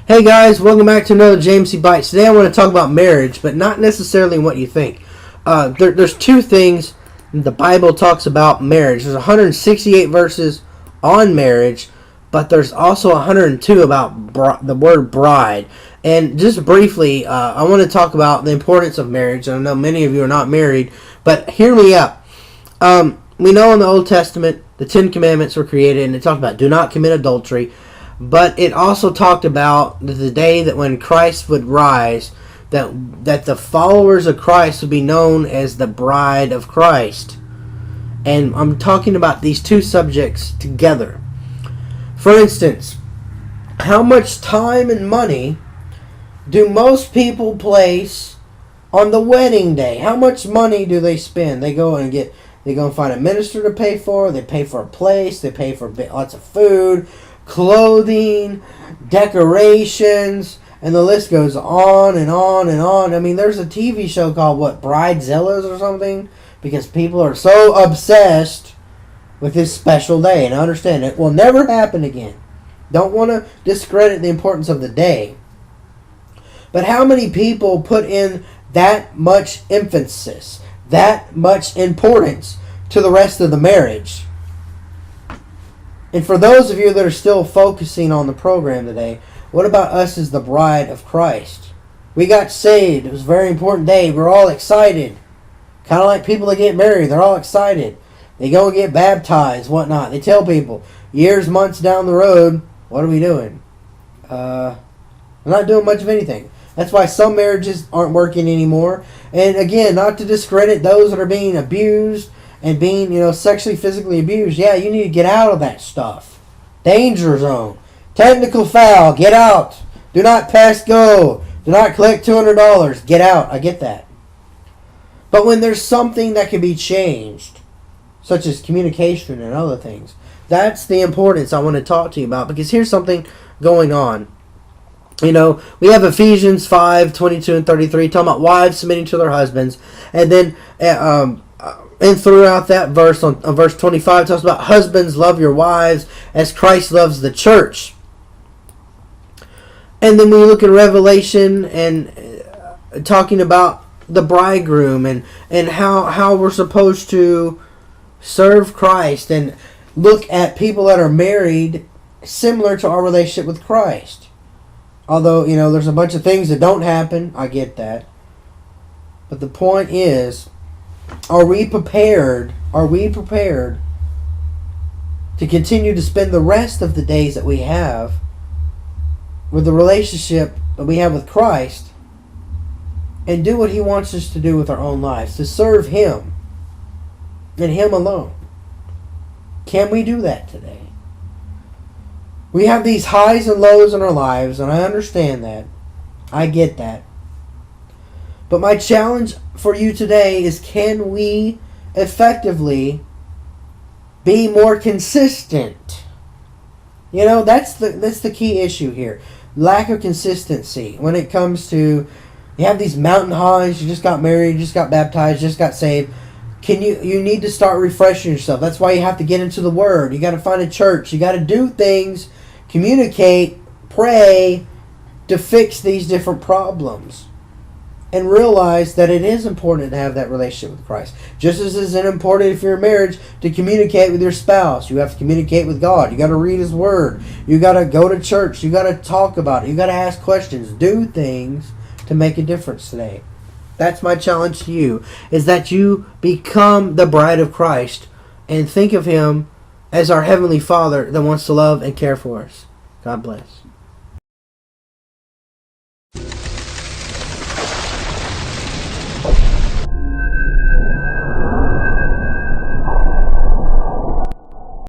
Hey guys, welcome back to another JMC Bytes. Today I want to talk about marriage, but not necessarily what you think. There's two things the Bible talks about marriage. There's 168 verses on marriage, but there's also 102 about the word bride. And just briefly, I want to talk about the importance of marriage. And I know many of you are not married, but hear me out. We know in the Old Testament, the Ten Commandments were created, and it talked about do not commit adultery. But it also talked about the day that when Christ would rise, that the followers of Christ would be known as the bride of Christ. And I'm talking about these two subjects together. For instance, how much time and money do most people place on the wedding day? How much money do they spend? They go and find a minister to pay for. They pay for a place. They pay for lots of food, clothing, decorations, and the list goes on and on and on. I mean, there's a TV show called, Bridezillas or something? Because people are so obsessed with this special day. And I understand it will never happen again. Don't want to discredit the importance of the day. But how many people put in that much emphasis, that much importance to the rest of the marriage? And for those of you that are still focusing on the program today, what about us as the bride of Christ? We got saved. It was a very important day. We're all excited. Kind of like people that get married. They're all excited. They go and get baptized, whatnot. They tell people, years, months down the road, what are we doing? We're not doing much of anything. That's why some marriages aren't working anymore. And again, not to discredit those that are being abused and being, sexually, physically abused. Yeah, you need to get out of that stuff. Danger zone. Technical foul. Get out. Do not pass go. Do not collect $200. Get out. I get that. But when there's something that can be changed, such as communication and other things, that's the importance I want to talk to you about. Because here's something going on. We have Ephesians 5, 22 and 33 talking about wives submitting to their husbands. And then and throughout that verse, on verse 25, it talks about husbands, love your wives as Christ loves the church. And then when you look at Revelation and talking about the bridegroom and how we're supposed to serve Christ and look at people that are married similar to our relationship with Christ. Although, there's a bunch of things that don't happen. I get that. But the point is, are we prepared? Are we prepared to continue to spend the rest of the days that we have with the relationship that we have with Christ and do what He wants us to do with our own lives, to serve Him and Him alone? Can we do that today? We have these highs and lows in our lives, and I understand that. I get that. But my challenge for you today is, can we effectively be more consistent? That's the key issue here. Lack of consistency when it comes to, you have these mountain highs, you just got married, you just got baptized, you just got saved. You need to start refreshing yourself. That's why you have to get into the Word. You got to find a church. You got to do things, communicate, pray to fix these different problems. And realize that it is important to have that relationship with Christ. Just as it's important if you're in marriage to communicate with your spouse. You have to communicate with God. You got to read His Word. You got to go to church. You got to talk about it. You got to ask questions. Do things to make a difference today. That's my challenge to you, is that you become the bride of Christ and think of Him as our Heavenly Father that wants to love and care for us. God bless.